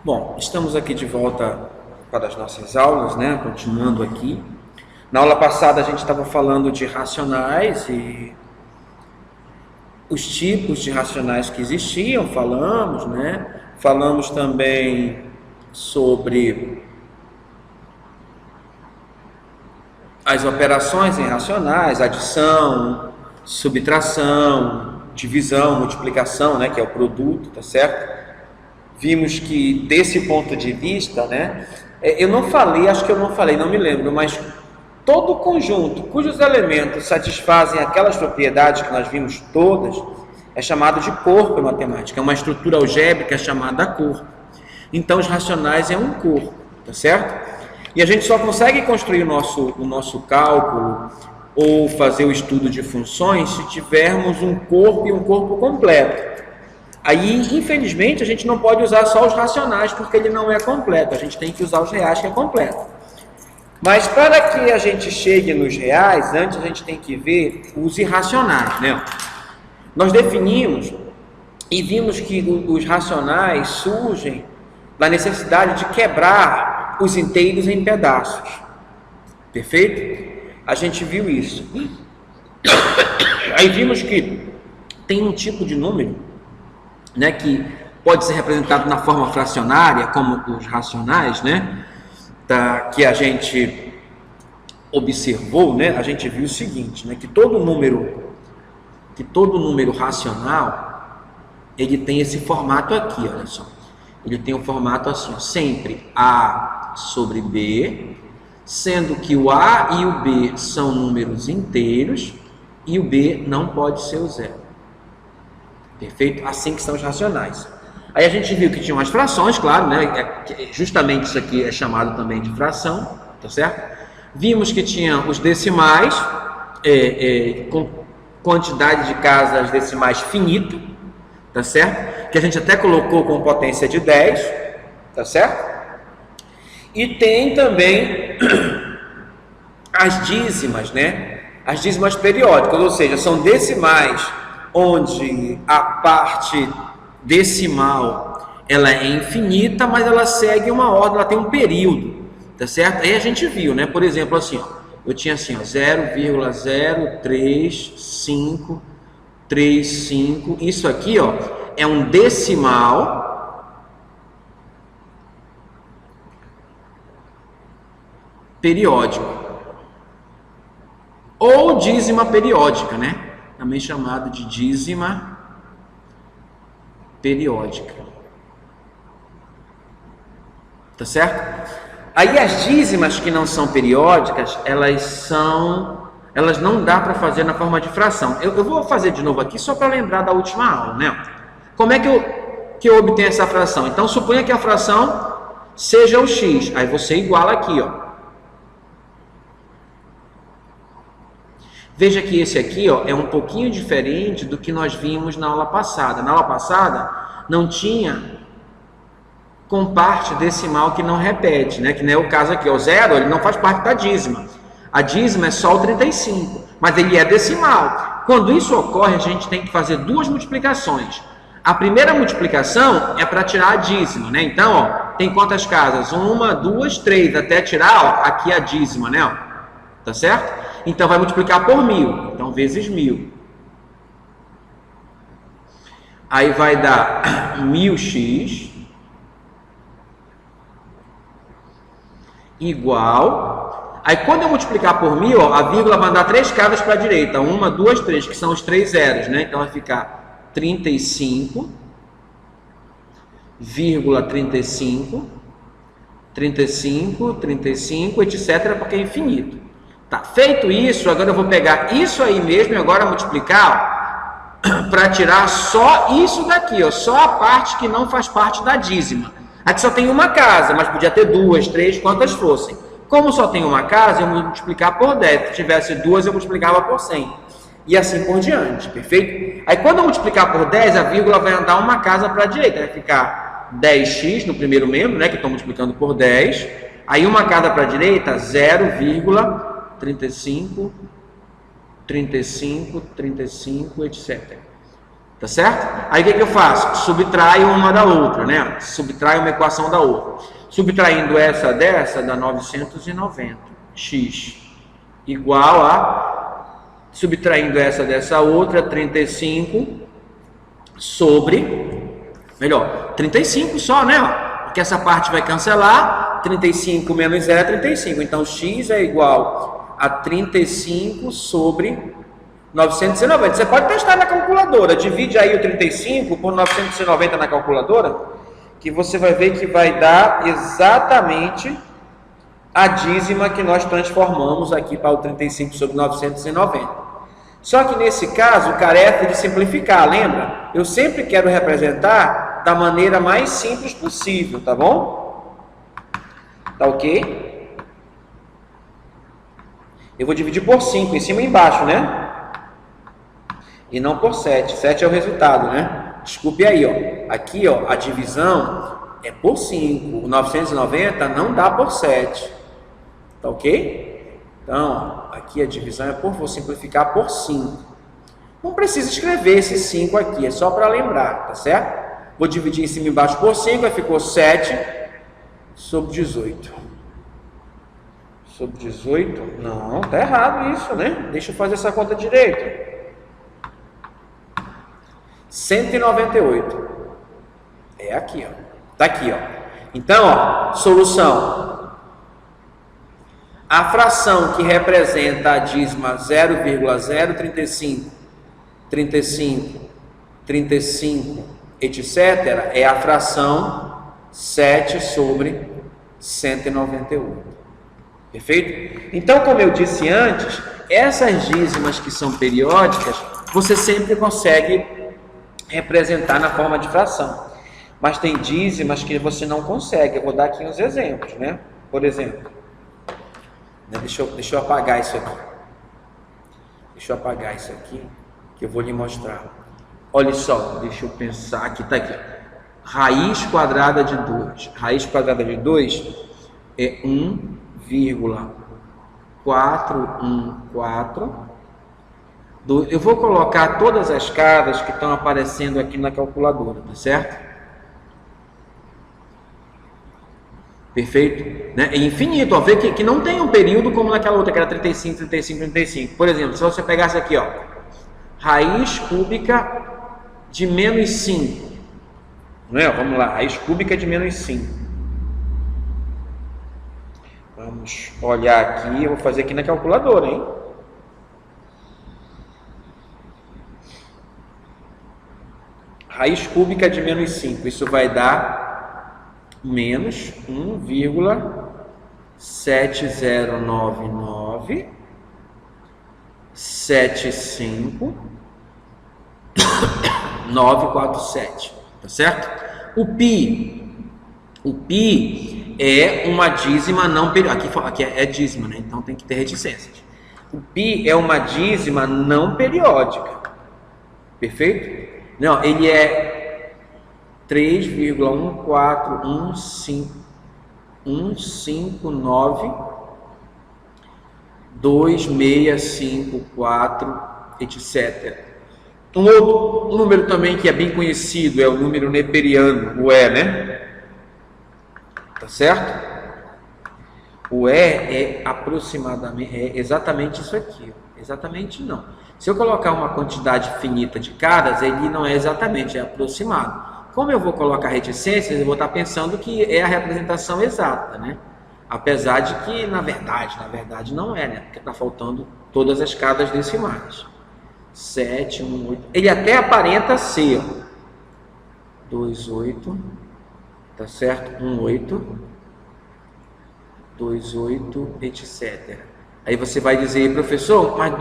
Bom, estamos aqui de volta para as nossas aulas, né? Continuando aqui. Na aula passada a gente estava falando de racionais e os tipos de racionais que existiam, falamos, né? Falamos também sobre as operações em racionais, adição, subtração, divisão, multiplicação, né? Que é o produto, tá certo? Vimos que desse ponto de vista, né? Eu não falei, acho que eu não falei, não me lembro, mas todo conjunto cujos elementos satisfazem aquelas propriedades que nós vimos todas é chamado de corpo em matemática, é uma estrutura algébrica chamada corpo. Então os racionais é um corpo, tá certo? E a gente só consegue construir o nosso cálculo ou fazer o estudo de funções se tivermos um corpo e um corpo completo. Aí, infelizmente, a gente não pode usar só os racionais porque ele não é completo, a gente tem que usar os reais que é completo. Mas para que a gente chegue nos reais, antes a gente tem que ver os irracionais, né? Nós definimos e vimos que os racionais surgem da necessidade de quebrar os inteiros em pedaços. Perfeito? A gente viu isso. Aí vimos que tem um tipo de número, né, que pode ser representado na forma fracionária, como os racionais, né? Que a gente observou, né, a gente viu o seguinte, né, que todo número racional, ele tem esse formato aqui, olha só. Ele tem um formato assim, ó, sempre A sobre B, sendo que o A e o B são números inteiros e o B não pode ser o zero. Perfeito? Assim que são os racionais. Aí a gente viu que tinham as frações, claro, né? Justamente isso aqui é chamado também de fração, tá certo? Vimos que tinha os decimais, com quantidade de casas decimais finita, tá certo? Que a gente até colocou com potência de 10, tá certo? E tem também as dízimas, né? As dízimas periódicas, ou seja, são decimais onde a parte decimal ela é infinita, mas ela segue uma ordem, ela tem um período, tá certo? Aí a gente viu, né? Por exemplo, assim, ó, eu tinha assim, ó, 0,03535, isso aqui, ó, é um decimal periódico ou dízima periódica, né? Também chamado de dízima periódica. Tá certo? Aí as dízimas que não são periódicas, elas não dá para fazer na forma de fração. Eu vou fazer de novo aqui só para lembrar da última aula, né? Como é que eu obtenho essa fração? Então suponha que a fração seja o x, aí você iguala aqui, ó. Veja que esse aqui, ó, é um pouquinho diferente do que nós vimos na aula passada. Na aula passada não tinha com parte decimal que não repete, né? Que não é o caso aqui. O zero, ele não faz parte da dízima. A dízima é só o 35, mas ele é decimal. Quando isso ocorre, a gente tem que fazer duas multiplicações. A primeira multiplicação é para tirar a dízima, né? Então, ó, tem quantas casas? 1, 2, 3, até tirar, ó, aqui a dízima, né? Ó, tá certo? Então, vai multiplicar por 1000. Então, vezes 1000. Aí vai dar 1000x igual. Aí, quando eu multiplicar por 1000, ó, a vírgula vai dar 3 casas para a direita. 1, 2, 3, que são os 3 zeros, né? Então, vai ficar 35, 35, 35, 35, etc., porque é infinito. Tá, feito isso, agora eu vou pegar isso aí mesmo e agora multiplicar para tirar só isso daqui, ó, só a parte que não faz parte da dízima. Aqui só tem uma casa, mas podia ter 2, 3, quantas fossem. Como só tem uma casa, eu vou multiplicar por 10. Se tivesse 2, eu multiplicava por 100. E assim por diante, perfeito? Aí quando eu multiplicar por 10, a vírgula vai andar uma casa para a direita. Vai ficar 10x no primeiro membro, né, que estou multiplicando por 10. Aí uma casa para a direita, 0,35, 35, 35, etc. Tá certo? Aí o que eu faço? Subtraio uma da outra, né? Subtraio uma equação da outra. Subtraindo essa dessa, dá 990. X igual a... Subtraindo essa dessa outra, 35 sobre... Melhor, 35 só, né? Porque essa parte vai cancelar. 35 menos 0 é 35. Então, x é igual a 35 sobre 990. Você pode testar na calculadora. Divide aí o 35 por 990 na calculadora, que você vai ver que vai dar exatamente a dízima que nós transformamos aqui para o 35 sobre 990. Só que nesse caso, carece de simplificar, lembra? Eu sempre quero representar da maneira mais simples possível, tá bom? Tá ok? Eu vou dividir por 5, em cima e embaixo, né? E não por 7. 7 é o resultado, né? Desculpe aí, ó. Aqui, ó, a divisão é por 5. O 990 não dá por 7. Tá ok? Então, aqui a divisão é por, vou simplificar por 5. Não precisa escrever esse 5 aqui, é só para lembrar, tá certo? Vou dividir em cima e embaixo por 5, aí ficou 7 sobre 18. Sobre 18? Não, tá errado isso, né? Deixa eu fazer essa conta direito. 198. É aqui, ó. Tá aqui, ó. Então, ó, solução. A fração que representa a dízima 0,035, 35, 35, etc., é a fração 7 sobre 198. Perfeito? Então, como eu disse antes, essas dízimas que são periódicas, você sempre consegue representar na forma de fração. Mas tem dízimas que você não consegue. Eu vou dar aqui uns exemplos, né? Por exemplo, deixa eu apagar isso aqui. Deixa eu apagar isso aqui, que eu vou lhe mostrar. Olha só, deixa eu pensar aqui, tá aqui. Raiz quadrada de 2. Raiz quadrada de 2 é 1,414. Eu vou colocar todas as casas que estão aparecendo aqui na calculadora, tá certo? Perfeito? Né? É infinito, ó. Vê que não tem um período como naquela outra, que era 35, 35, 35. Por exemplo, se você pegasse aqui, ó, raiz cúbica de menos 5. Né? Vamos lá, raiz cúbica de menos 5. Vamos olhar aqui, eu vou fazer aqui na calculadora, hein? Raiz cúbica de menos 5, isso vai dar menos 1,7099 75 947, tá certo? O pi é uma dízima não periódica. Aqui é dízima, né? Então tem que ter reticências. O pi é uma dízima não periódica. Perfeito? Não, ele é 3,141592654, etc. Um outro número também que é bem conhecido é o número neperiano, o E, né? Tá certo? O E é aproximadamente, é exatamente isso aqui. Exatamente não. Se eu colocar uma quantidade finita de caras, ele não é exatamente, é aproximado. Como eu vou colocar reticências, eu vou estar pensando que é a representação exata, né? Apesar de que, na verdade não é, né? Porque está faltando todas as casas decimais. 7, 1, 8. Ele até aparenta ser 2, 8, tá certo? 1, 8, 2, 8, etc. Aí você vai dizer, professor, mas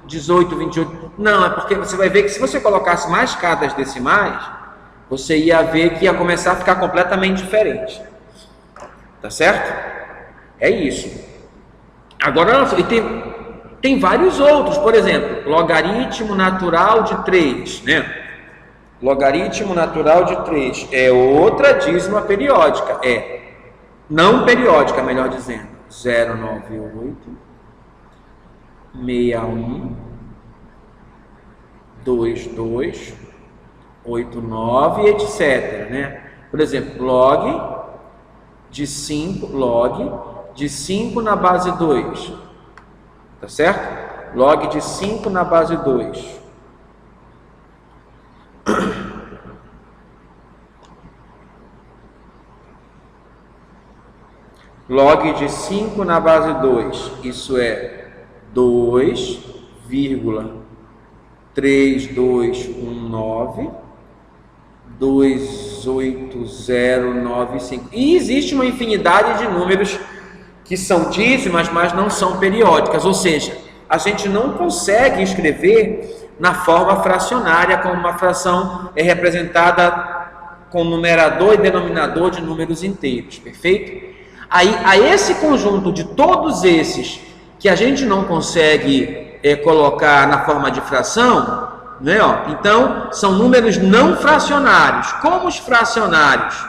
18, 28... Não, é porque você vai ver que se você colocasse mais casas decimais, você ia ver que ia começar a ficar completamente diferente. Tá certo? É isso. Agora, tem vários outros. Por exemplo, logaritmo natural de 3, né? Logaritmo natural de 3 é outra dízima periódica. É não periódica, melhor dizendo. 098 61 22 8, 9, etc, né? Por exemplo, log de 5 na base 2, tá certo? Log de 5 na base 2. Log de 5 na base 2, isso é 2,3219 28095. E existe uma infinidade de números que são dízimas, mas não são periódicas, ou seja, a gente não consegue escrever na forma fracionária, como uma fração é representada com numerador e denominador de números inteiros, perfeito? Aí, a esse conjunto de todos esses que a gente não consegue colocar na forma de fração, né, ó, então são números não fracionários. Como os fracionários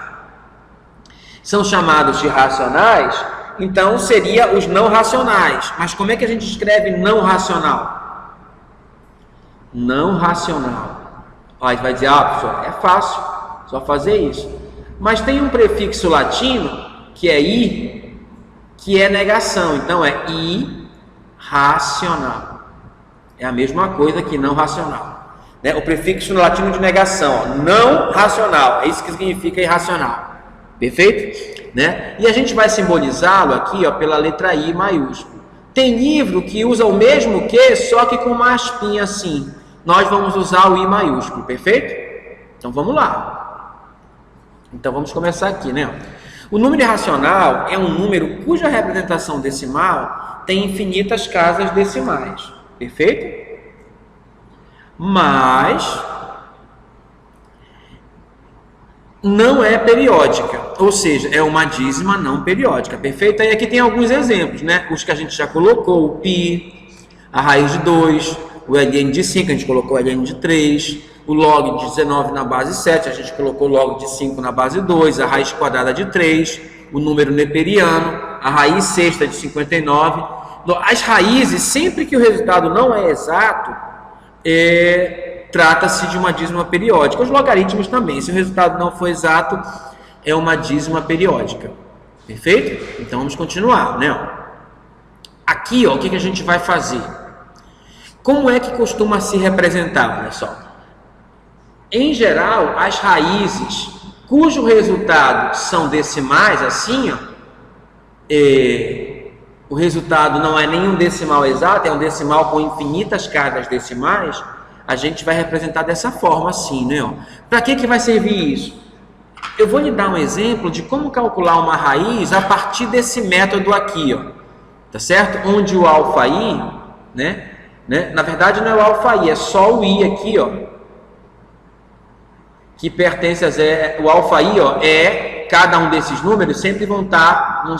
são chamados de racionais, então seria os não racionais. Mas como é que a gente escreve não racional? Não racional. Aí vai dizer, professor, é fácil, só fazer isso. Mas tem um prefixo latino que é i, que é negação. Então é irracional. É a mesma coisa que não racional, né? O prefixo no latino de negação, ó, não racional, é isso que significa irracional, perfeito? Né? E a gente vai simbolizá-lo aqui, ó, pela letra I maiúsculo. Tem livro que usa o mesmo que, só que com uma aspinha assim. Nós vamos usar o I maiúsculo, perfeito? Então vamos lá. Então vamos começar aqui, né? O número irracional é um número cuja representação decimal tem infinitas casas decimais, perfeito? Mas não é periódica, ou seja, é uma dízima não periódica, perfeito? Aí aqui tem alguns exemplos, né? Os que a gente já colocou, o π, a raiz de 2, o ln de 5, a gente colocou o ln de 3, o log de 19 na base 7, a gente colocou o log de 5 na base 2, a raiz quadrada de 3, o número neperiano, a raiz sexta de 59. As raízes, sempre que o resultado não é exato, trata-se de uma dízima periódica. Os logaritmos também, se o resultado não for exato, é uma dízima periódica. Perfeito? Então vamos continuar, né? Aqui, ó, o que a gente vai fazer? Como é que costuma se representar? Olha só. Em geral, as raízes cujo resultado são decimais, assim, ó, o resultado não é nenhum decimal exato, é um decimal com infinitas casas decimais, a gente vai representar dessa forma, assim, né? Para que vai servir isso? Eu vou lhe dar um exemplo de como calcular uma raiz a partir desse método aqui, ó, tá certo? Onde o alfa i, né? Na verdade não é o alfa i, é só o i aqui, ó, que pertence a zero. O alfa i, ó, cada um desses números sempre vão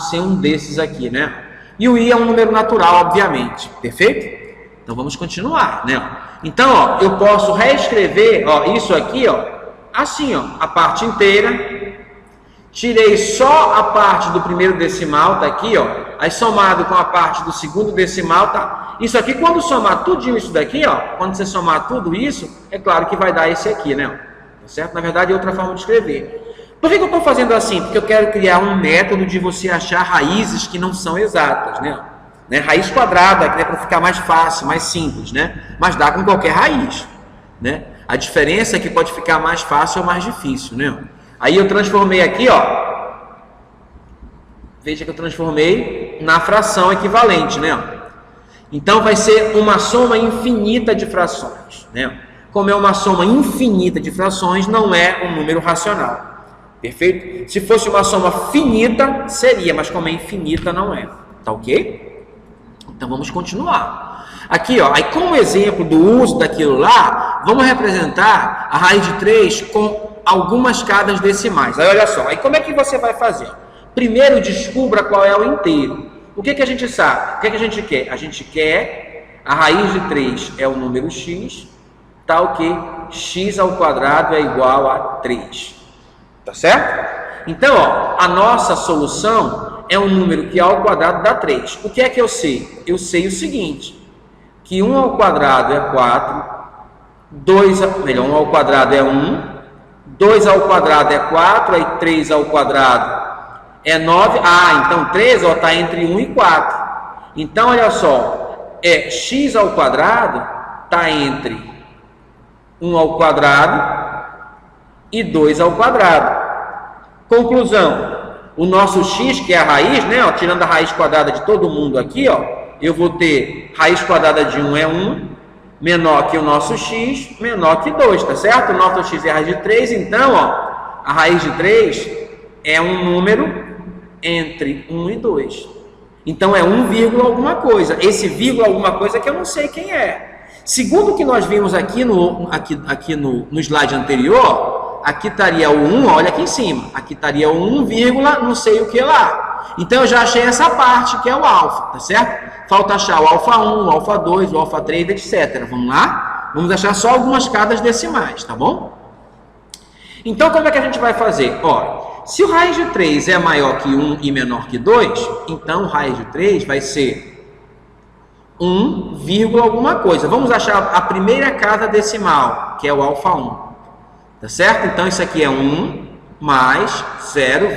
ser um desses aqui, né? E o i é um número natural, obviamente, perfeito? Então vamos continuar, né? Então, ó, eu posso reescrever, ó, isso aqui, ó, assim, ó, a parte inteira, tirei só a parte do primeiro decimal, tá aqui, ó, aí somado com a parte do segundo decimal, tá? Isso aqui, quando somar tudinho isso daqui, ó, quando você somar tudo isso, é claro que vai dar esse aqui, né? Certo? Na verdade, é outra forma de escrever. Por que eu estou fazendo assim? Porque eu quero criar um método de você achar raízes que não são exatas, né? Raiz quadrada, que é para ficar mais fácil, mais simples, né? Mas dá com qualquer raiz, né? A diferença é que pode ficar mais fácil ou mais difícil, né? Aí eu transformei aqui, ó. Veja que eu transformei na fração equivalente, né? Então vai ser uma soma infinita de frações, né? Como é uma soma infinita de frações, não é um número racional. Perfeito? Se fosse uma soma finita, seria, mas como é infinita, não é. Tá ok? Então vamos continuar. Aqui, ó, aí como exemplo do uso daquilo lá, vamos representar a raiz de 3 com algumas casas decimais. Aí olha só, aí como é que você vai fazer? Primeiro descubra qual é o inteiro. O que a gente sabe? O que a gente quer? A gente quer a raiz de 3 é o número x, tal que x ao quadrado é igual a 3. Tá certo? Então, ó, a nossa solução é um número que ao quadrado dá 3. O que é que eu sei? Eu sei o seguinte, que 1 ao quadrado é 4, 1 ao quadrado é 1, 2 ao quadrado é 4, aí 3 ao quadrado é 9. Ah, então 3 está entre 1 e 4. Então, olha só, x ao quadrado está entre 1 ao quadrado e 2 ao quadrado. Conclusão, o nosso x, que é a raiz, né, ó, tirando a raiz quadrada de todo mundo aqui, ó, eu vou ter raiz quadrada de 1 é 1, menor que o nosso x, menor que 2, tá certo? O nosso x é a raiz de 3, então, ó, a raiz de 3 é um número entre 1 e 2. Então, é 1, alguma coisa. Esse vírgula alguma coisa que eu não sei quem é. Segundo o que nós vimos aqui no slide anterior, aqui estaria o 1, olha aqui em cima. Aqui estaria o 1, não sei o que lá. Então, eu já achei essa parte, que é o alfa, tá certo? Falta achar o alfa 1, o alfa 2, o alfa 3, etc. Vamos lá? Vamos achar só algumas casas decimais, tá bom? Então, como é que a gente vai fazer? Ó, se o raiz de 3 é maior que 1 e menor que 2, então o raiz de 3 vai ser 1, alguma coisa. Vamos achar a primeira casa decimal, que é o alfa 1. Tá certo? Então, isso aqui é 1 mais 0,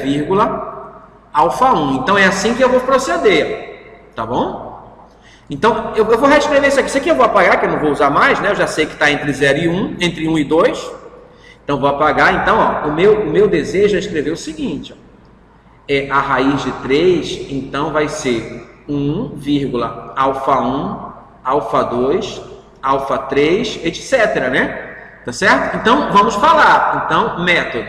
alfa 1. Então, é assim que eu vou proceder. Tá bom? Então, eu vou reescrever isso aqui. Isso aqui eu vou apagar, que eu não vou usar mais, né? Eu já sei que está entre 0 e 1, entre 1 e 2. Então, vou apagar. Então, ó, o meu desejo é escrever o seguinte. Ó, a raiz de 3, então, vai ser 1, alfa 1, alfa 2, alfa 3, etc, né? Tá certo? Então, vamos falar. Então, método.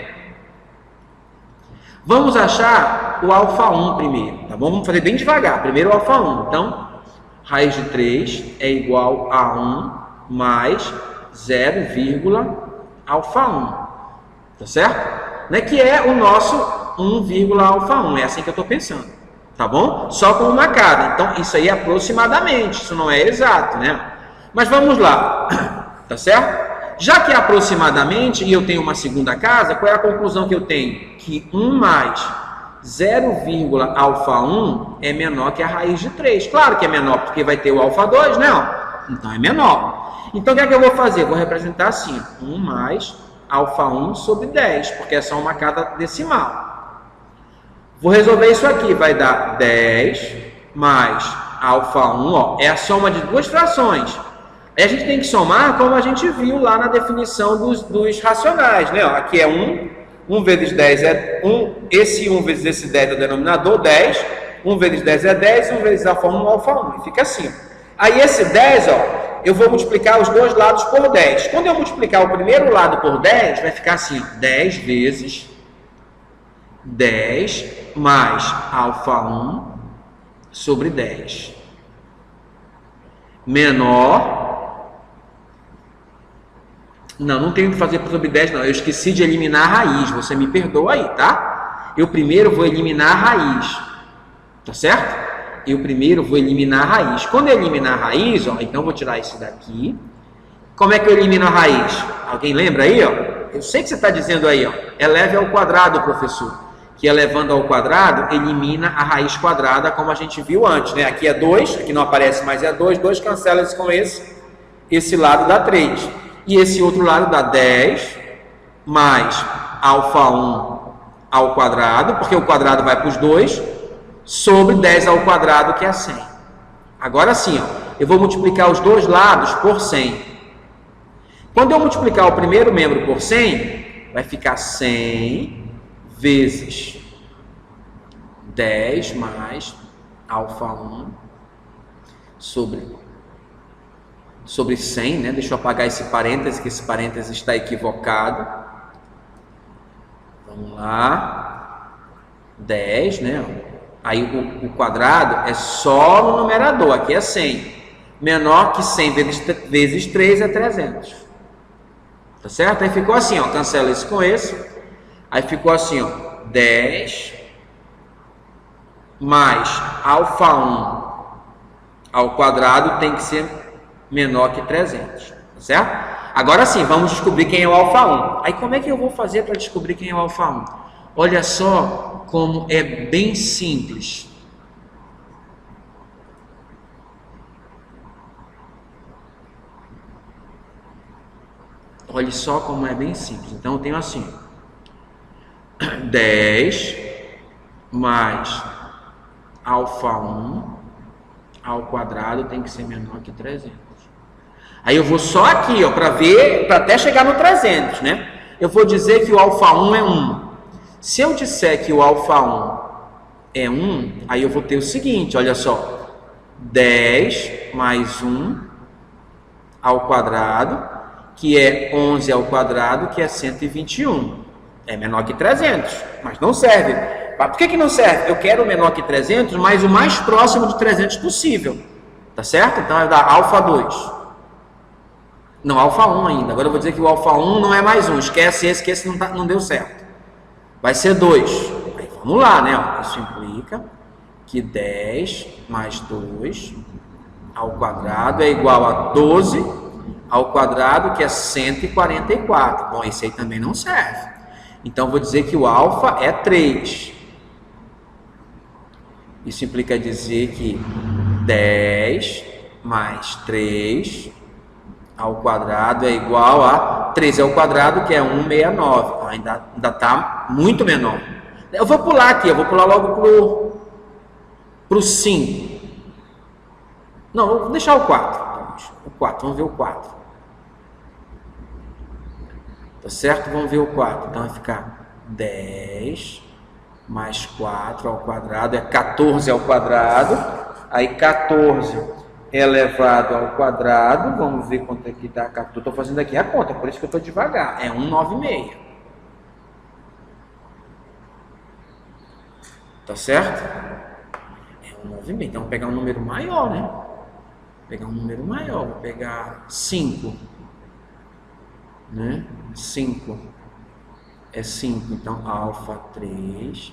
Vamos achar o alfa 1 primeiro, tá bom? Vamos fazer bem devagar. Primeiro o alfa 1. Então, raiz de 3 é igual a 1 mais 0, alfa 1. Tá certo? Né? Que é o nosso 1, alfa 1. É assim que eu estou pensando. Tá bom? Só com uma cada. Então, isso aí é aproximadamente. Isso não é exato, né? Mas vamos lá. Tá certo? Já que é aproximadamente, e eu tenho uma segunda casa, qual é a conclusão que eu tenho? Que 1 mais 0, alfa 1 é menor que a raiz de 3. Claro que é menor, porque vai ter o alfa 2, né? Então é menor. Então o que é que eu vou fazer? Vou representar assim, 1 mais alfa 1 sobre 10, porque é só uma casa decimal. Vou resolver isso aqui, vai dar 10 mais alfa 1, ó, é a soma de duas frações. Aí a gente tem que somar como a gente viu lá na definição dos racionais, né? Ó, aqui é 1 vezes 10 é 1, esse 1 vezes esse 10 é o denominador, 10, 1 vezes 10 é 10, 1 vezes alfa 1, alfa 1, e fica assim. Aí esse 10, ó, eu vou multiplicar os dois lados por 10. Quando eu multiplicar o primeiro lado por 10, vai ficar assim, 10 vezes 10 mais alfa 1 sobre 10. Menor... Não tenho que fazer sobre 10, não. Eu esqueci de eliminar a raiz. Você me perdoa aí, tá? Eu primeiro vou eliminar a raiz. Tá certo? Eu primeiro vou eliminar a raiz. Quando eu eliminar a raiz, ó, então vou tirar esse daqui. Como é que eu elimino a raiz? Alguém lembra aí, ó? Eu sei que você está dizendo aí, ó. Eleve ao quadrado, professor. Que elevando ao quadrado, elimina a raiz quadrada, como a gente viu antes, né? Aqui é 2, aqui não aparece mais, é 2. 2 cancela-se com esse lado dá 3. E esse outro lado dá 10 mais alfa 1 ao quadrado, porque o quadrado vai para os dois, sobre 10 ao quadrado, que é 100. Agora sim, ó, eu vou multiplicar os dois lados por 100. Quando eu multiplicar o primeiro membro por 100, vai ficar 100 vezes 10 mais alfa 1 sobre 100, né? Deixa eu apagar esse parêntese, que esse parêntese está equivocado. Vamos lá. 10, né? Aí o quadrado é só no numerador, aqui é 100. Menor que 100 vezes 3 é 300. Tá certo? Aí ficou assim, ó, cancela esse com esse. Aí ficou assim, ó, 10 mais alfa 1 ao quadrado tem que ser menor que 300, tá certo? Agora sim, vamos descobrir quem é o alfa 1. Aí como é que eu vou fazer para descobrir quem é o alfa 1? Olha só como é bem simples. Olhe só como é bem simples. Então, eu tenho assim, 10 mais alfa 1 ao quadrado tem que ser menor que 300. Aí eu vou só aqui, ó, para ver, para até chegar no 300, né? Eu vou dizer que o alfa 1 é 1. Se eu disser que o alfa 1 é 1, aí eu vou ter o seguinte, olha só. 10 mais 1 ao quadrado, que é 11 ao quadrado, que é 121. É menor que 300, mas não serve. Por que não serve? Eu quero o menor que 300, mas o mais próximo de 300 possível. Tá certo? Então vai dar alfa 2. Não, alfa 1 ainda. Agora eu vou dizer que o alfa 1 não é mais 1. Esquece esse, que esse não deu certo. Vai ser 2. Aí vamos lá, né? Isso implica que 10 mais 2 ao quadrado é igual a 12 ao quadrado, que é 144. Bom, esse aí também não serve. Então, vou dizer que o alfa é 3. Isso implica dizer que 10 mais 3 ao quadrado é igual a 13 ao quadrado, que é 169. Ainda está muito menor. Eu vou pular aqui, eu vou pular logo para o 5. Não, vou deixar o 4. O 4, vamos ver o 4. Tá certo? Vamos ver o 4. Então vai ficar 10 mais 4 ao quadrado é 14 ao quadrado. Aí 14 elevado ao quadrado. Vamos ver quanto é que dá. Eu estou fazendo aqui a conta, por isso que eu estou devagar. É 196. Tá certo? É 196. Então vou pegar um número maior, né? Vou pegar um número maior. Vou pegar 5. Né? 5 é 5, então alfa 3,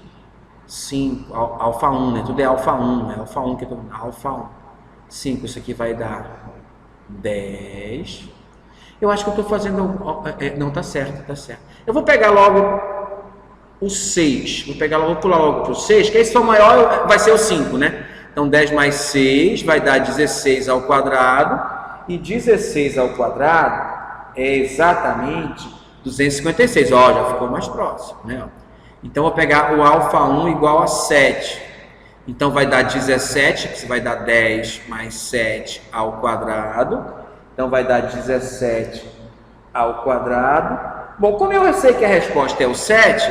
5, alfa 1, né? Tudo é alfa 1, é alfa 1 que eu tô falando, alfa 1, 5, isso aqui vai dar 10. Eu acho que eu estou fazendo, não, tá certo, tá certo. Eu vou pegar logo o 6, vou pular logo para o 6, que esse for maior, vai ser o 5, né? Então 10 mais 6 vai dar 16 ao quadrado, e 16 ao quadrado é exatamente 256. Ó, já ficou mais próximo, né? Então, vou pegar o alfa 1 igual a 7. Então, vai dar 17, que vai dar 10 mais 7 ao quadrado. Então, vai dar 17 ao quadrado. Bom, como eu sei que a resposta é o 7,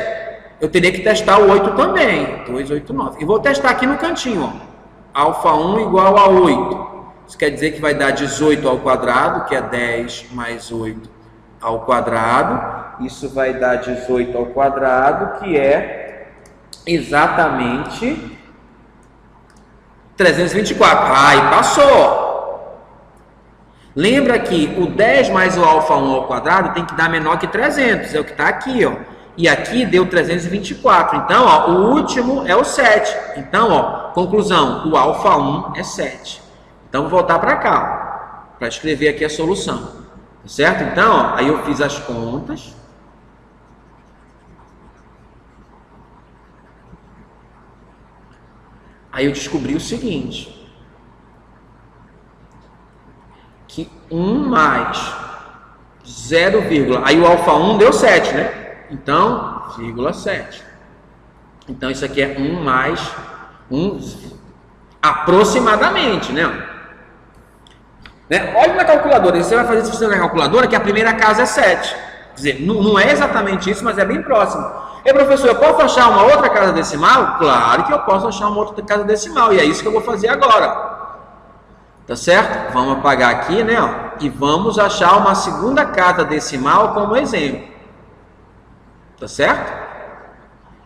eu teria que testar o 8 também. 289. E vou testar aqui no cantinho, ó. Alfa 1 igual a 8. Isso quer dizer que vai dar 18 ao quadrado, que é 10 mais 8 ao quadrado. Isso vai dar 18 ao quadrado, que é exatamente 324. Ai, passou! Lembra que o 10 mais o alfa 1 ao quadrado tem que dar menor que 300. É o que está aqui, ó. E aqui deu 324. Então, ó, o último é o 7. Então, ó, conclusão, o alfa 1 é 7. Então, vou voltar para cá, para escrever aqui a solução, certo? Então, ó, aí eu fiz as contas. Aí eu descobri o seguinte, que 1 mais 0, aí o alfa 1 deu 7, né? Então, 0,7. Então, isso aqui é 1 mais 1, aproximadamente, né? Olha na calculadora, você vai fazer isso na calculadora, que a primeira casa é 7. Quer dizer, não é exatamente isso, mas é bem próximo. E professor, eu posso achar uma outra casa decimal? Claro que eu posso achar uma outra casa decimal, e é isso que eu vou fazer agora. Tá certo? Vamos apagar aqui, né? Ó, e vamos achar uma segunda casa decimal como exemplo. Tá certo?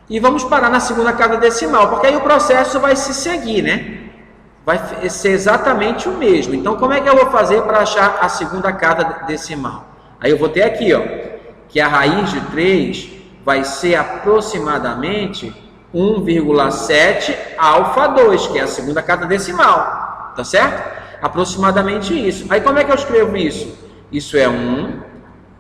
E vamos parar na segunda casa decimal, porque aí o processo vai se seguir, né? Vai ser exatamente o mesmo. Então, como é que eu vou fazer para achar a segunda casa decimal? Aí eu vou ter aqui, ó, que a raiz de 3 vai ser aproximadamente 1,7 alfa 2, que é a segunda casa decimal. Tá certo? Aproximadamente isso. Aí, como é que eu escrevo isso? Isso é 1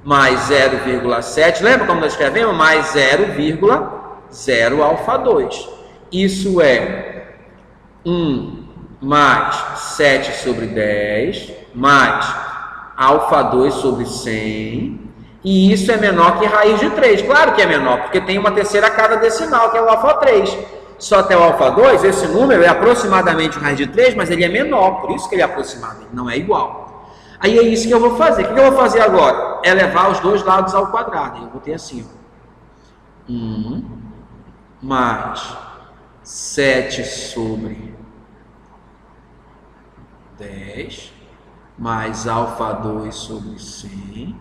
mais 0,7. Lembra como nós escrevemos? Mais 0,0 alfa 2. Isso é 1 mais 7 sobre 10, mais alfa 2 sobre 100, E isso é menor que raiz de 3. Claro que é menor, porque tem uma terceira casa decimal, que é o alfa 3. Só até o alfa 2, esse número é aproximadamente raiz de 3, mas ele é menor, por isso que ele é aproximado, ele não é igual. Aí é isso que eu vou fazer. O que eu vou fazer agora? É levar os dois lados ao quadrado. Eu vou ter assim, ó. 1 mais 7 sobre 10 mais alfa 2 sobre 100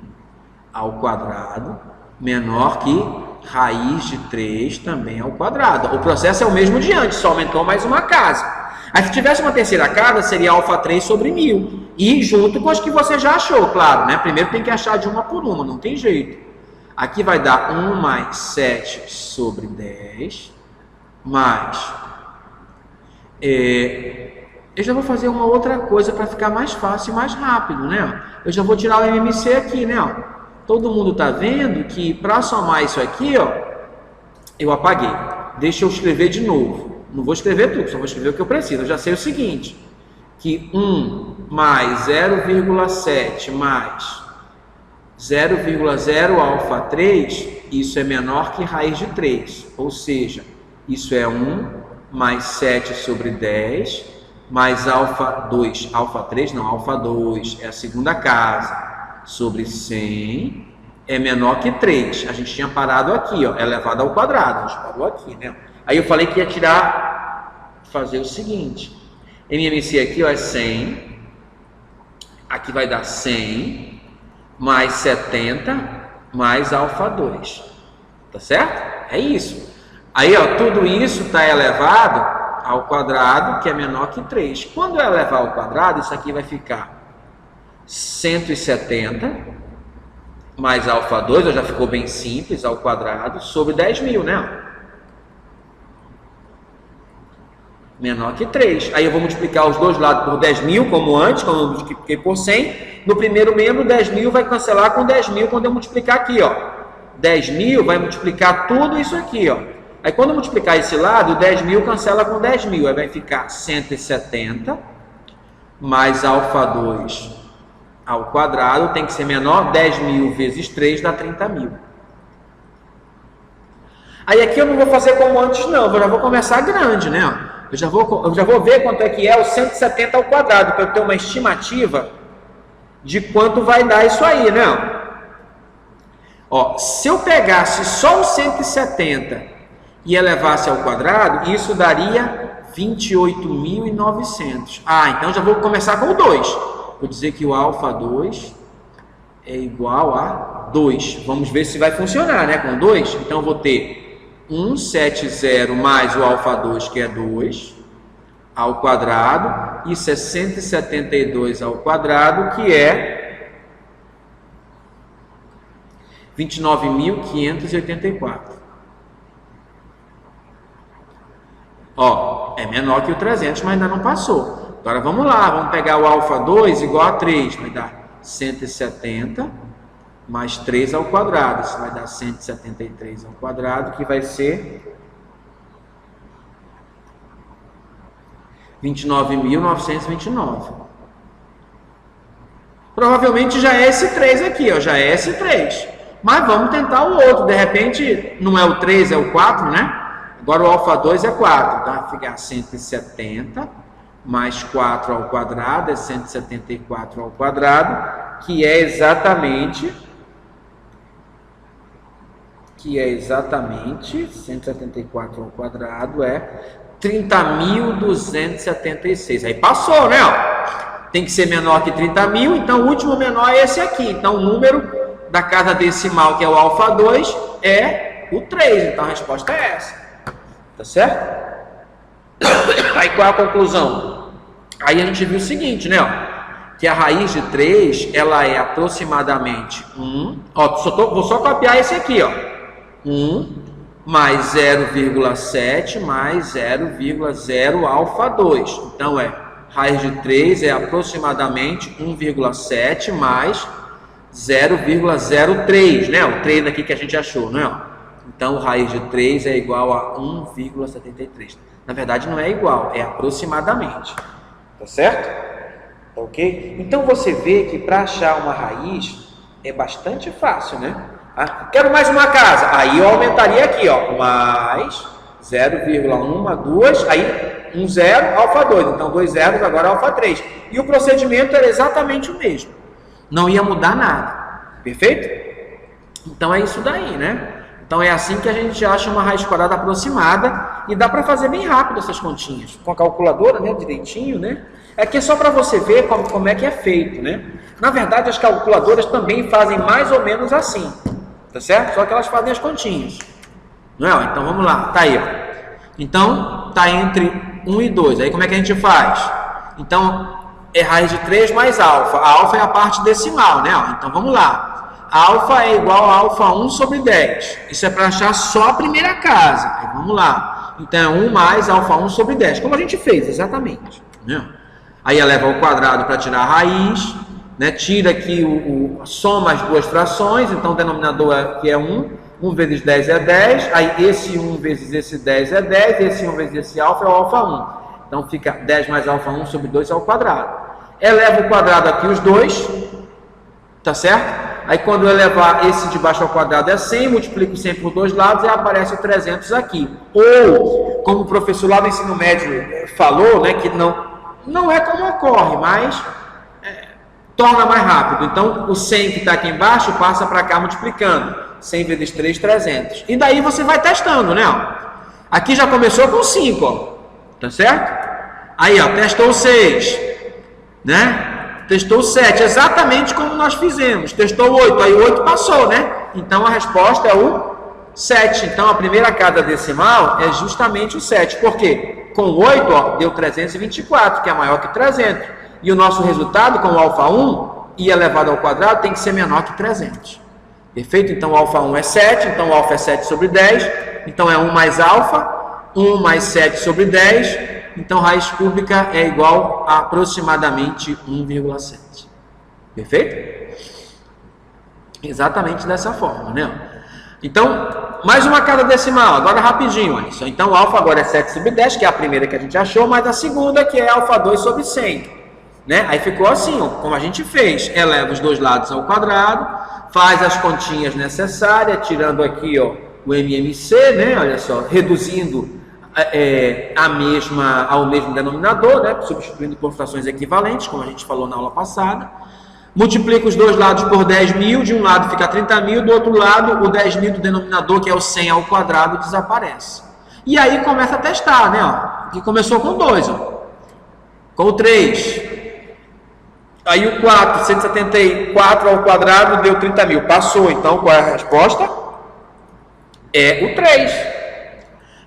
ao quadrado, menor que raiz de 3 também ao quadrado. O processo é o mesmo de antes, só aumentou mais uma casa. Aí se tivesse uma terceira casa, seria alfa 3 sobre 1000. E junto com as que você já achou, claro, né? Primeiro tem que achar de uma por uma, não tem jeito. Aqui vai dar 1 mais 7 sobre 10, mais... eu já vou fazer uma outra coisa para ficar mais fácil e mais rápido, né? Eu já vou tirar o MMC aqui, né? Todo mundo está vendo que para somar isso aqui, ó, eu apaguei. Deixa eu escrever de novo. Não vou escrever tudo, só vou escrever o que eu preciso. Eu já sei o seguinte, que 1 mais 0,7 mais 0,0 alfa 3, isso é menor que raiz de 3. Ou seja, isso é 1 mais 7 sobre 10, mais alfa 2, alfa 3 não, alfa 2 é a segunda casa, sobre 100 é menor que 3. A gente tinha parado aqui, ó, elevado ao quadrado. A gente parou aqui, né? Aí eu falei que ia fazer o seguinte. MMC aqui, ó, é 100. Aqui vai dar 100 mais 70 mais alfa 2. Tá certo? É isso. Aí, ó, tudo isso está elevado ao quadrado, que é menor que 3. Quando eu elevar ao quadrado, isso aqui vai ficar 170 mais alfa 2, já ficou bem simples, ao quadrado, sobre 10.000, né? Menor que 3. Aí eu vou multiplicar os dois lados por 10.000, como antes, quando eu multipliquei por 100. No primeiro membro, 10.000 vai cancelar com 10.000 quando eu multiplicar aqui, ó. 10.000 vai multiplicar tudo isso aqui, ó. Aí quando eu multiplicar esse lado, 10.000 cancela com 10.000. Aí vai ficar 170 mais alfa 2 ao quadrado, tem que ser menor, 10.000 vezes 3 dá 30.000. Aí aqui eu não vou fazer como antes não, eu já vou começar grande, né? Eu já vou ver quanto é que é o 170 ao quadrado, para eu ter uma estimativa de quanto vai dar isso aí, né? Ó, se eu pegasse só o 170 e elevasse ao quadrado, isso daria 28.900. Ah, então já vou começar com o 2. Vou dizer que o alfa 2 é igual a 2. Vamos ver se vai funcionar, né? Com 2. Então, eu vou ter 170 mais o alfa 2, que é 2, ao quadrado. Isso é 172 ao quadrado, que é 29.584. Ó, é menor que o 300, mas ainda não passou. Agora vamos lá, vamos pegar o alfa 2 igual a 3, vai dar 170 mais 3 ao quadrado, isso vai dar 173 ao quadrado, que vai ser 29.929. Provavelmente já é esse 3 aqui, ó, já é esse 3. Mas vamos tentar o outro, de repente não é o 3, é o 4, né? Agora o alfa 2 é 4, tá? Vai ficar 170 mais 4 ao quadrado, é 174 ao quadrado, que é exatamente 174 ao quadrado é 30.276. Aí passou, né? Ó. Tem que ser menor que 30.000, então o último menor é esse aqui. Então o número da casa decimal, que é o alfa 2, é o 3. Então a resposta é essa. Tá certo? Aí qual é a conclusão? Aí a gente viu o seguinte, né? Ó, que a raiz de 3, ela é aproximadamente 1. Ó, vou só copiar esse aqui, ó. 1 mais 0,7 mais 0,0 alfa 2. Então é, raiz de 3 é aproximadamente 1,7 mais 0,03, né? O 3 aqui que a gente achou, né? Então, raiz de 3 é igual a 1,73. Na verdade, não é igual, é aproximadamente. Tá certo? Ok? Então, você vê que para achar uma raiz, é bastante fácil, né? Quero mais uma casa. Aí eu aumentaria aqui, ó, mais 0,1, aí 1 0, alfa 2. Então 2 zeros, agora alfa 3. E o procedimento era exatamente o mesmo. Não ia mudar nada. Perfeito? Então é isso daí, né? Então é assim que a gente acha uma raiz quadrada aproximada e dá para fazer bem rápido essas continhas. Com a calculadora, né, direitinho, né? Aqui é só para você ver como é que é feito, né? Na verdade, as calculadoras também fazem mais ou menos assim, tá certo? Só que elas fazem as continhas. Não é? Então vamos lá, tá aí. Então tá entre 1 e 2. Aí como é que a gente faz? Então é raiz de 3 mais alfa. A alfa é a parte decimal, né? Então vamos lá. Alfa é igual a alfa 1 sobre 10. Isso é para achar só a primeira casa. Aí vamos lá. Então é 1 mais alfa 1 sobre 10. Como a gente fez, exatamente. Né? Aí eleva ao quadrado para tirar a raiz. Né? Tira aqui soma as duas frações. Então o denominador aqui é 1. 1 vezes 10 é 10. Aí esse 1 vezes esse 10 é 10. Esse 1 vezes esse alfa é o alfa 1. Então fica 10 mais alfa 1 sobre 2 ao quadrado. Eleva o quadrado aqui os dois. Tá certo? Aí quando eu elevar esse de baixo ao quadrado é 100, multiplico 100 por dois lados e aparece o 300 aqui. Ou, como o professor lá do ensino médio falou, né, que não é como ocorre, mas torna mais rápido. Então, o 100 que está aqui embaixo passa para cá multiplicando. 100 vezes 3, 300. E daí você vai testando, né? Aqui já começou com 5, ó. Tá certo? Aí, ó, testou 6, né? Testou 7, exatamente como nós fizemos. Testou 8, aí o 8 passou, né? Então a resposta é o 7. Então a primeira casa decimal é justamente o 7. Por quê? Com 8, ó, deu 324, que é maior que 300. E o nosso resultado com o alfa 1, i elevado ao quadrado, tem que ser menor que 300. Perfeito? Então o alfa 1 é 7, então o alfa é 7 sobre 10. Então é 1 mais alfa, 1 mais 7 sobre 10. Então, raiz cúbica é igual a aproximadamente 1,7. Perfeito? Exatamente dessa forma, né? Então, mais uma casa decimal. Agora, rapidinho. Olha. Então, o alfa agora é 7 sobre 10, que é a primeira que a gente achou, mas a segunda que é alfa 2 sobre 100. Né? Aí ficou assim, ó, como a gente fez. Eleva os dois lados ao quadrado, faz as continhas necessárias, tirando aqui, ó, o MMC, né? Olha só, reduzindo ao mesmo denominador, né? Substituindo por frações equivalentes, como a gente falou na aula passada. Multiplica os dois lados por 10.000, de um lado fica 30.000, do outro lado o 10.000 do denominador, que é o 100 ao quadrado, desaparece. E aí começa a testar, né? Ó, que começou com 2, ó. Com o 3. Aí o 4, 174 ao quadrado deu 30.000, passou. Então qual é a resposta? É o 3.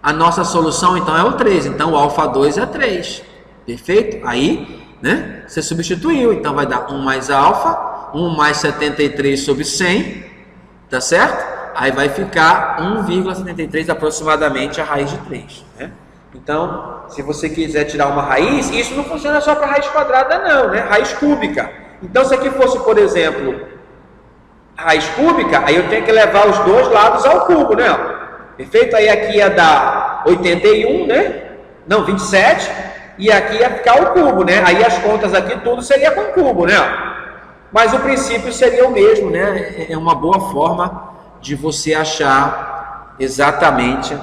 A nossa solução, então, é o 3. Então, o alfa 2 é 3. Perfeito? Aí, né? Você substituiu. Então, vai dar 1 mais alfa, 1 mais 73 sobre 100. Tá certo? Aí vai ficar 1,73 aproximadamente a raiz de 3. Né? Então, se você quiser tirar uma raiz, isso não funciona só para raiz quadrada, não. Né? Raiz cúbica. Então, se aqui fosse, por exemplo, raiz cúbica, aí eu tenho que levar os dois lados ao cubo, né? Perfeito? Aí aqui ia dar 81, né? Não, 27. E aqui ia ficar o cubo, né? Aí as contas aqui tudo seria com cubo, né? Mas o princípio seria o mesmo, né? É uma boa forma de você achar exatamente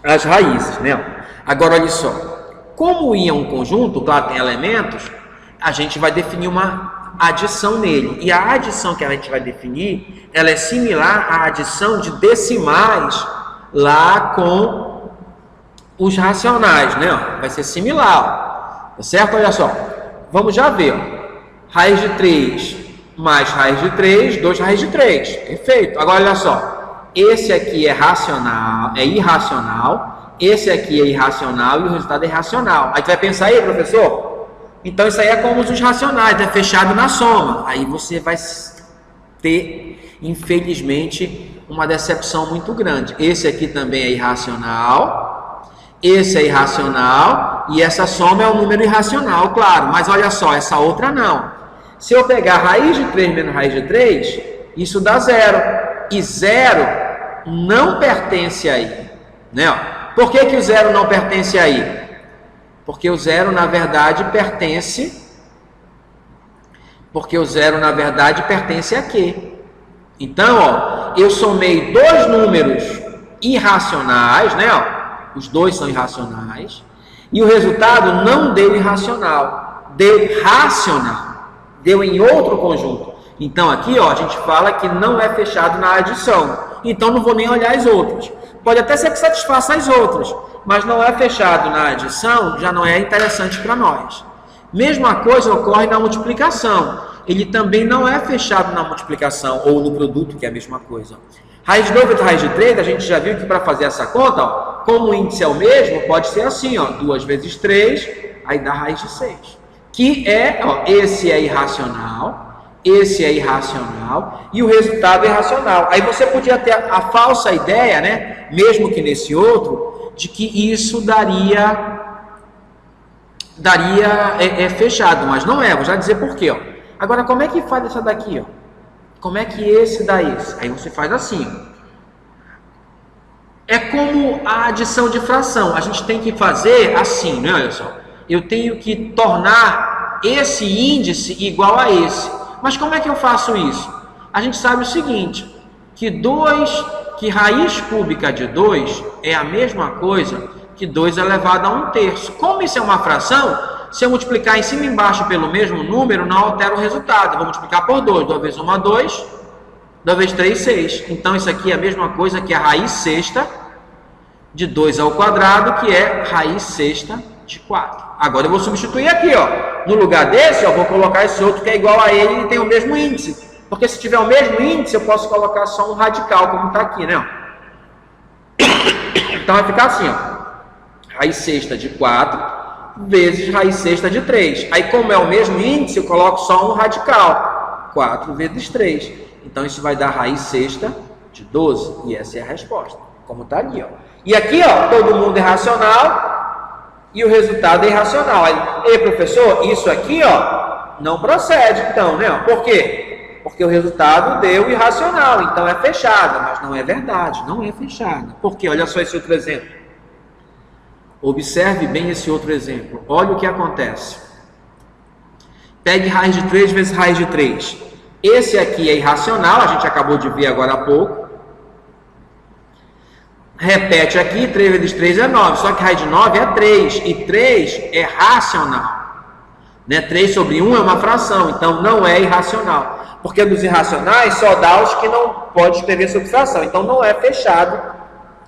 as raízes, né? Agora, olha só. Como ia um conjunto, claro, tem elementos, a gente vai definir uma adição nele. E a adição que a gente vai definir, ela é similar à adição de decimais lá com os racionais, né? Vai ser similar, tá certo? Olha só, vamos já ver. Raiz de 3 mais raiz de 3, 2 raiz de 3. Perfeito. Agora, olha só. Esse aqui é racional, é irracional. Esse aqui é irracional e o resultado é racional. Aí tu vai pensar aí, professor? Então, isso aí é como os racionais, é fechado na soma. Aí você vai ter, infelizmente, uma decepção muito grande. Esse aqui também é irracional, esse é irracional, e essa soma é um número irracional, claro. Mas olha só, essa outra não. Se eu pegar raiz de 3 menos raiz de 3, isso dá 0. E 0 não pertence aí. Né? Por que que o 0 não pertence aí? Porque o 0, na verdade, pertence Porque o zero, na verdade, pertence a quê? Então, ó, eu somei dois números irracionais, né? Ó, os dois são irracionais. E o resultado não deu irracional, deu racional. Deu em outro conjunto. Então, aqui, ó, a gente fala que não é fechado na adição. Então, não vou nem olhar as outras. Pode até ser que satisfaça as outras, mas não é fechado na adição, já não é interessante para nós. Mesma coisa ocorre na multiplicação. Ele também não é fechado na multiplicação ou no produto, que é a mesma coisa. Raiz de 2 vezes raiz de 3, a gente já viu que para fazer essa conta, ó, como o índice é o mesmo, pode ser assim, ó, 2 vezes 3, aí dá raiz de 6. Que é, ó, esse é irracional, esse é irracional e o resultado é irracional. Aí você podia ter a falsa ideia, né, mesmo que nesse outro, de que isso daria fechado, mas não é. Vou já dizer por quê, ó. Agora, como é que faz essa daqui, ó? Como é que esse dá esse? Aí você faz assim, ó. É como a adição de fração. A gente tem que fazer assim, né? Olha só. Eu tenho que tornar esse índice igual a esse. Mas como é que eu faço isso? A gente sabe o seguinte, que raiz cúbica de 2 é a mesma coisa que 2 elevado a 1/3. Como isso é uma fração, se eu multiplicar em cima e embaixo pelo mesmo número, não altera o resultado. Eu vou multiplicar por 2. 2 vezes 1, 2. 2 vezes 3, 6. Então, isso aqui é a mesma coisa que a raiz sexta de 2 ao quadrado, que é raiz sexta de 4. Agora, eu vou substituir aqui, ó. No lugar desse, eu vou colocar esse outro que é igual a ele e tem o mesmo índice. Porque se tiver o mesmo índice, eu posso colocar só um radical, como está aqui, né? Então, vai ficar assim, ó. Raiz sexta de 4 vezes raiz sexta de 3. Aí, como é o mesmo índice, eu coloco só um radical. 4 vezes 3. Então, isso vai dar raiz sexta de 12. E essa é a resposta, como está ali, ó. E aqui, ó, todo mundo é racional e o resultado é irracional. Aí, professor, isso aqui, ó, não procede, então, né? Por quê? Porque o resultado deu irracional, então é fechada, mas não é verdade, não é fechada. Por quê? Olha só esse outro exemplo. Observe bem esse outro exemplo. Olha o que acontece. Pegue raiz de 3 vezes raiz de 3. Esse aqui é irracional, a gente acabou de ver agora há pouco. Repete aqui, 3 vezes 3 é 9, só que raiz de 9 é 3, e 3 é racional. Né? 3 sobre 1 é uma fração, então não é irracional. Porque dos irracionais só dá os que não pode escrever sob fração, então não é fechado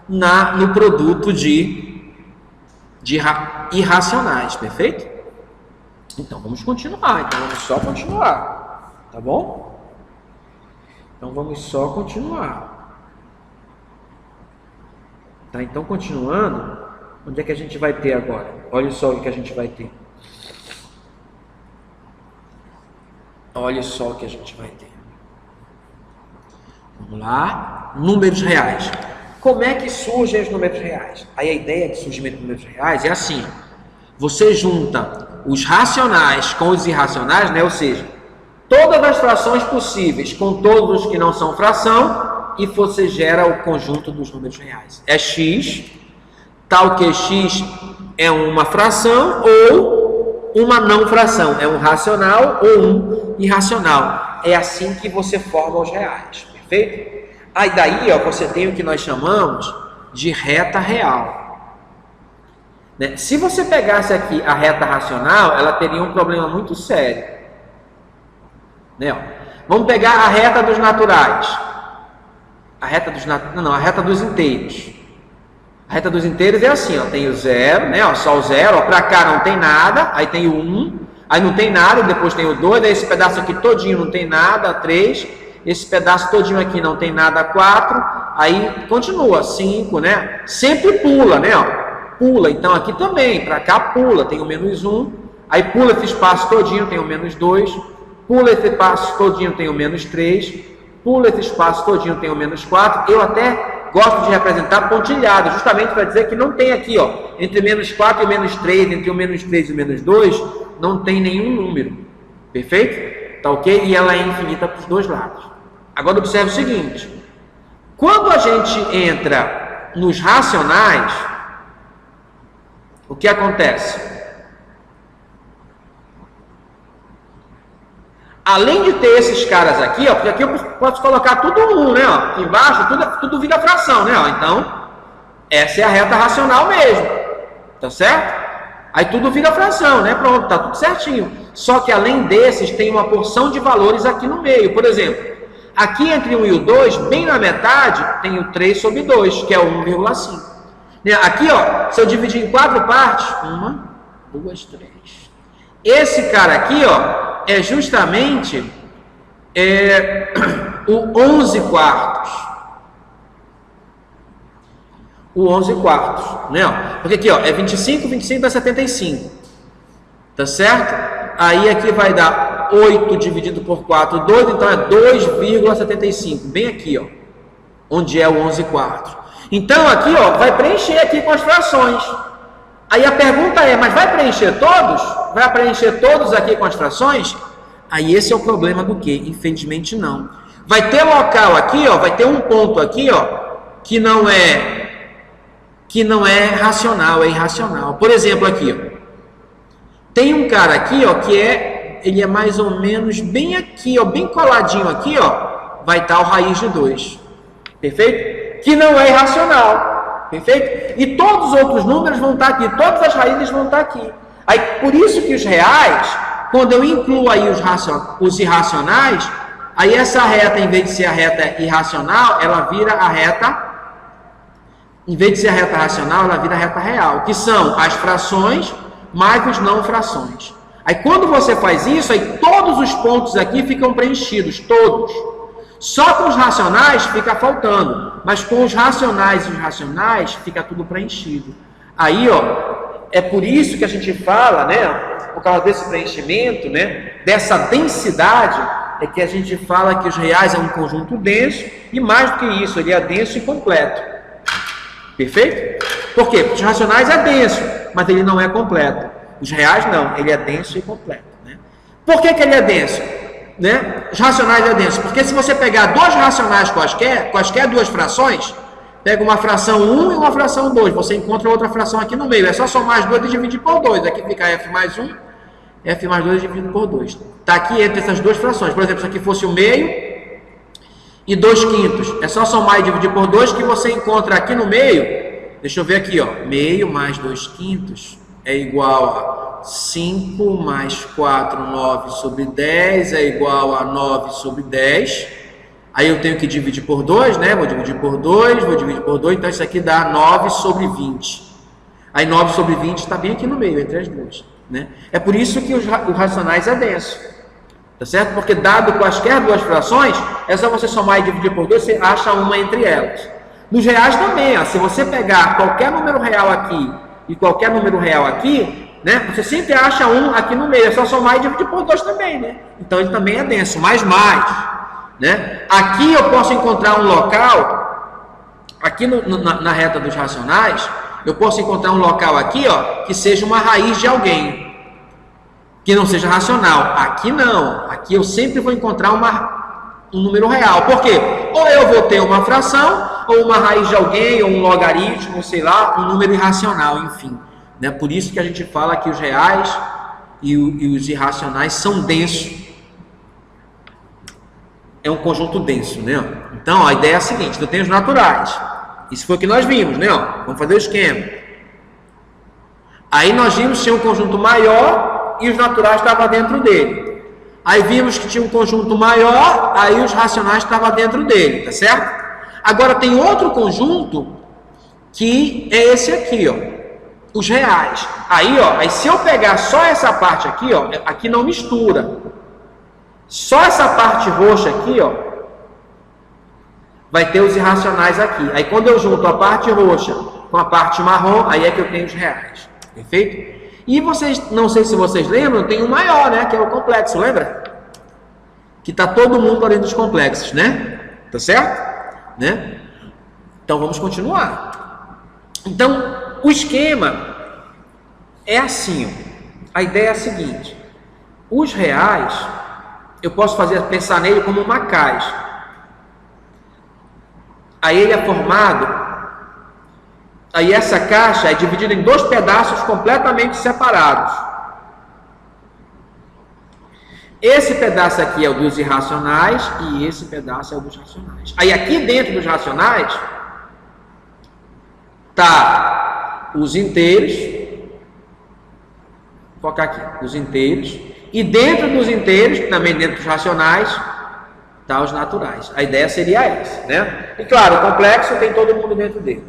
no produto de irracionais, perfeito? Então vamos continuar, então vamos só continuar, tá bom? Então vamos só continuar. Tá, então continuando, onde é que a gente vai ter agora? Olha só o que a gente vai ter. Olha só o que a gente vai ter. Vamos lá, números reais. Como é que surgem os números reais? Aí a ideia de surgimento de números reais é assim: você junta os racionais com os irracionais, né? Ou seja, todas as frações possíveis com todos os que não são fração, e você gera o conjunto dos números reais. É x, tal que x é uma fração ou uma não fração, é um racional ou um irracional. É assim que você forma os reais, perfeito? Aí daí, ó, você tem o que nós chamamos de reta real. Né? Se você pegasse aqui a reta racional, ela teria um problema muito sério. Né? Ó, vamos pegar a reta dos naturais. A reta dos inteiros. A reta dos inteiros é assim, ó, tem o zero, né? Ó, só o zero, ó, para cá não tem nada, aí tem o 1, aí não tem nada, depois tem o 2, aí esse pedaço aqui todinho não tem nada, 3, esse pedaço todinho aqui não tem nada, 4, aí continua, 5, né? Sempre pula, né? Ó, pula, então aqui também, para cá pula, tem o menos 1, aí pula esse espaço todinho, tem o menos 2, pula esse espaço todinho, tem o menos 3, pula esse espaço todinho, tem o menos 4, eu até gosto de representar pontilhado, justamente para dizer que não tem aqui, ó, entre menos 4 e o menos 3, entre o menos 3 e o menos 2, não tem nenhum número, perfeito? Tá ok? E ela é infinita para os dois lados. Agora observe o seguinte, quando a gente entra nos racionais, o que acontece? além de ter esses caras aqui, ó, porque aqui eu posso colocar tudo 1, né? Ó, aqui embaixo tudo vira fração, né? Ó, então, essa é a reta racional mesmo, tá certo? Aí tudo vira fração, né? Pronto, tá tudo certinho. Só que além desses, tem uma porção de valores aqui no meio. Por exemplo, aqui entre o 1 e o 2, bem na metade, tem o 3 sobre 2, que é o 1,5. Aqui, ó, se eu dividir em 4 partes, 1, 2, 3. Esse cara aqui, ó, é justamente o 11 quartos. O 11 quartos, né? Porque aqui, ó, é 25, 25 dá 75. Tá certo? Aí aqui vai dar 8 dividido por 4, 2, então é 2,75. Bem aqui, ó, onde é o 11 quartos. Então aqui, ó, vai preencher aqui com as frações. Aí a pergunta é, mas vai preencher todos? Vai preencher todos aqui com as frações? Aí esse é o problema do quê? Infelizmente não. Vai ter local aqui, ó, vai ter um ponto aqui, ó, que não é racional, é irracional. Por exemplo, aqui, ó, tem um cara aqui, ó, que ele é mais ou menos bem aqui, ó, bem coladinho aqui, ó, vai estar o raiz de 2. Perfeito? Que não é irracional. Perfeito? E todos os outros números vão estar aqui, todas as raízes vão estar aqui. Aí, por isso que os reais, quando eu incluo aí os irracionais, aí essa reta, em vez de ser a reta irracional, ela vira a reta, em vez de ser a reta racional, ela vira a reta real, que são as frações mais os não frações. Aí quando você faz isso, aí todos os pontos aqui ficam preenchidos, todos. Só com os racionais fica faltando, mas com os racionais e os irracionais fica tudo preenchido. Aí, ó, é por isso que a gente fala, né, por causa desse preenchimento, né, dessa densidade, é que a gente fala que os reais é um conjunto denso, e mais do que isso, ele é denso e completo. Perfeito? Por quê? Porque os racionais é denso, mas ele não é completo. Os reais não, ele é denso e completo. Né? Por que ele é denso? Né? Os racionais é denso, porque se você pegar dois racionais quaisquer duas frações, pega uma fração 1 e uma fração 2, você encontra outra fração aqui no meio, é só somar as duas e dividir por 2, aqui fica f mais 1, f mais 2 dividido por 2. Está aqui entre essas duas frações, por exemplo, se aqui fosse o meio e 2 quintos, é só somar e dividir por 2 que você encontra aqui no meio, deixa eu ver aqui, ó, meio mais 2 quintos é igual a 5 mais 4, 9 sobre 10 é igual a 9 sobre 10. Aí eu tenho que dividir por 2, né? Vou dividir por 2, então isso aqui dá 9 sobre 20. Aí 9 sobre 20 está bem aqui no meio, entre as duas. Né? É por isso que os racionais é denso. Tá certo? Porque dado quaisquer duas frações, é só você somar e dividir por 2, você acha uma entre elas. Nos reais também, ó, se você pegar qualquer número real aqui e qualquer número real aqui, né, você sempre acha um aqui no meio, é só somar e dividir por 2 também, né? Então ele também é denso, mais. Né? Aqui eu posso encontrar um local, aqui na reta dos racionais, eu posso encontrar um local aqui, ó, que seja uma raiz de alguém, que não seja racional. Aqui não, aqui eu sempre vou encontrar um número real. Por quê? Ou eu vou ter uma fração, ou uma raiz de alguém, ou um logaritmo, sei lá, um número irracional, enfim. Né? Por isso que a gente fala que os reais e os irracionais são densos. É um conjunto denso, né? Então, a ideia é a seguinte, eu tenho os naturais. Isso foi o que nós vimos, né? Vamos fazer o esquema. Aí nós vimos que tinha um conjunto maior e os naturais estavam dentro dele. Aí vimos que tinha um conjunto maior, aí os racionais estavam dentro dele, tá certo? Agora tem outro conjunto que é esse aqui, ó, os reais. Aí, ó, aí se eu pegar só essa parte aqui, ó, aqui não mistura. Só essa parte roxa aqui, ó, vai ter os irracionais aqui. Aí quando eu junto a parte roxa com a parte marrom, aí é que eu tenho os reais. Perfeito? E vocês, não sei se vocês lembram, tem um maior, né, que é o complexo, lembra? Que tá todo mundo além dos complexos, né? Tá certo? Né? Então vamos continuar. Então, o esquema é assim, ó. A ideia é a seguinte: os reais, eu posso pensar nele como uma caixa. Aí ele é formado, aí essa caixa é dividida em dois pedaços completamente separados. Esse pedaço aqui é o dos irracionais e esse pedaço é o dos racionais. Aí aqui dentro dos racionais tá os inteiros, vou focar aqui, os inteiros, e dentro dos inteiros, também dentro dos racionais, tá os naturais. A ideia seria essa, né? E claro, o complexo tem todo mundo dentro dele.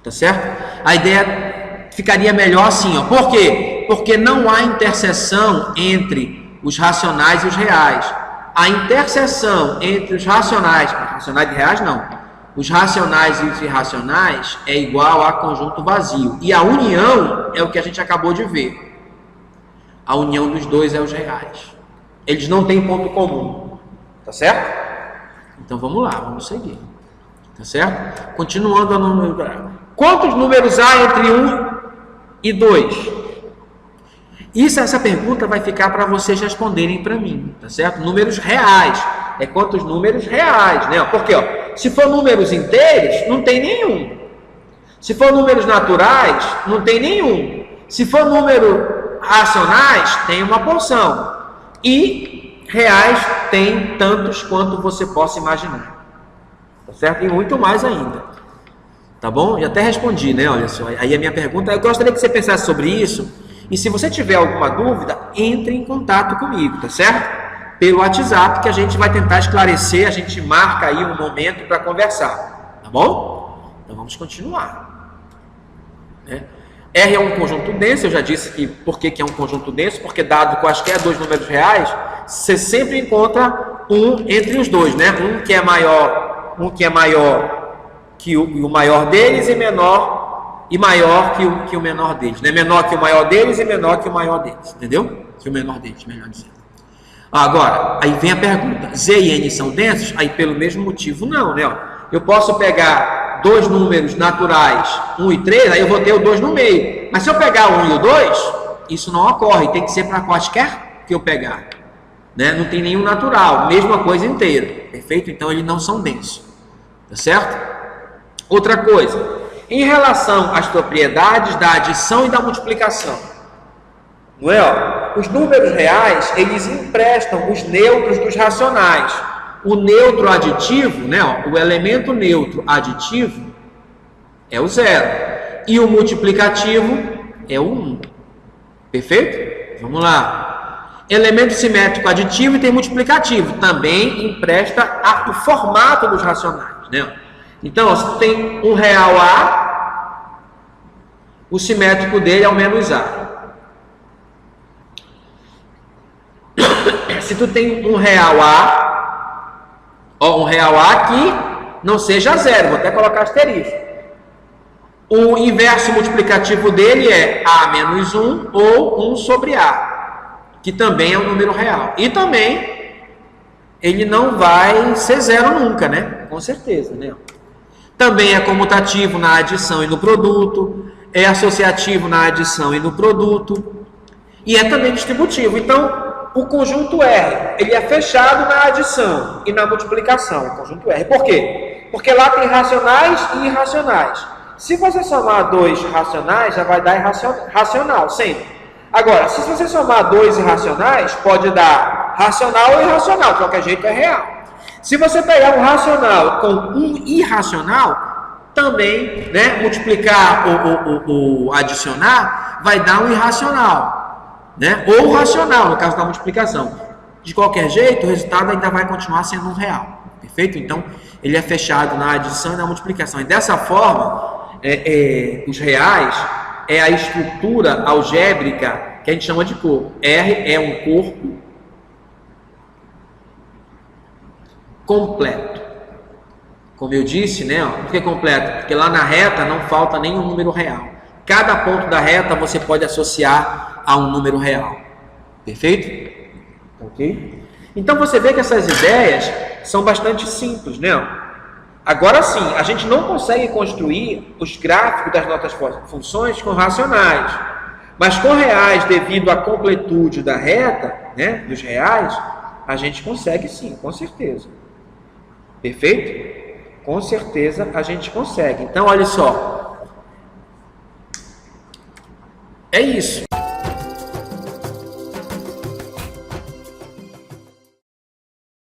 Tá certo? A ideia ficaria melhor assim, ó. Por quê? Porque não há interseção entre os racionais e os reais. A interseção entre os racionais e reais não. Os racionais e os irracionais é igual a conjunto vazio. E a união é o que a gente acabou de ver. A união dos dois é os reais. Eles não têm ponto comum. Tá certo? Então vamos lá, vamos seguir. Tá certo? Continuando a número. Quantos números há entre 1 e 2? Essa pergunta vai ficar para vocês responderem para mim, tá certo? Números reais. É quantos números reais, né? Porque, ó, se for números inteiros, não tem nenhum. Se for números naturais, não tem nenhum. Se for número racionais, tem uma porção. E reais tem tantos quanto você possa imaginar. Tá certo? E muito mais ainda. Tá bom? Já até respondi, né? Olha só. Aí a minha pergunta, eu gostaria que você pensasse sobre isso. E se você tiver alguma dúvida, entre em contato comigo, tá certo? Pelo WhatsApp, que a gente vai tentar esclarecer, a gente marca aí um momento para conversar, tá bom? Então vamos continuar. Né? R é um conjunto denso, eu já disse que por que é um conjunto denso, porque dado quaisquer dois números reais, você sempre encontra um entre os dois, né? Um que é maior que o maior deles e menor e maior que o menor deles, né? Menor que o maior deles e menor que o maior deles, entendeu? Que o menor deles, melhor dizendo. Agora, aí vem a pergunta, Z e N são densos? Aí pelo mesmo motivo não, né? Eu posso pegar dois números naturais, 1 e 3, aí eu vou ter o 2 no meio. Mas se eu pegar o 1 e o 2, isso não ocorre, tem que ser para quaisquer que eu pegar. Né? Não tem nenhum natural, mesma coisa inteira, perfeito? Então eles não são densos, tá certo? Outra coisa, em relação às propriedades da adição e da multiplicação, não é? Ó, os números reais, eles emprestam os neutros dos racionais. O neutro aditivo, né? Ó, o elemento neutro aditivo é o 0. E o multiplicativo é o 1. Perfeito? Vamos lá. Elemento simétrico aditivo e tem multiplicativo. Também empresta o formato dos racionais, né? Então, ó, se tu tem um real A, o simétrico dele é o menos A. Se tu tem um real A, ó, um real A que não seja 0, vou até colocar asterisco. O inverso multiplicativo dele é A menos 1 ou 1 sobre A, que também é um número real. E também, ele não vai ser 0 nunca, né? Com certeza, né? Também é comutativo na adição e no produto, é associativo na adição e no produto, e é também distributivo. Então, o conjunto R, ele é fechado na adição e na multiplicação, o conjunto R. Por quê? Porque lá tem racionais e irracionais. Se você somar dois racionais, já vai dar racional, sempre. Agora, se você somar dois irracionais, pode dar racional ou irracional, de qualquer jeito é real. Se você pegar um racional com um irracional, também, né, multiplicar ou adicionar, vai dar um irracional, né, ou racional, no caso da multiplicação. De qualquer jeito, o resultado ainda vai continuar sendo um real, perfeito? Então, ele é fechado na adição e na multiplicação. E dessa forma, os reais é a estrutura algébrica que a gente chama de corpo. R é um corpo completo. Como eu disse, né? Por que completo? Porque lá na reta não falta nenhum número real. Cada ponto da reta você pode associar a um número real. Perfeito? Ok? Então você vê que essas ideias são bastante simples, né? Agora sim, a gente não consegue construir os gráficos das nossas funções com racionais. Mas com reais, devido à completude da reta, né, dos reais, a gente consegue sim, com certeza. Perfeito? Com certeza a gente consegue. Então, olha só. É isso.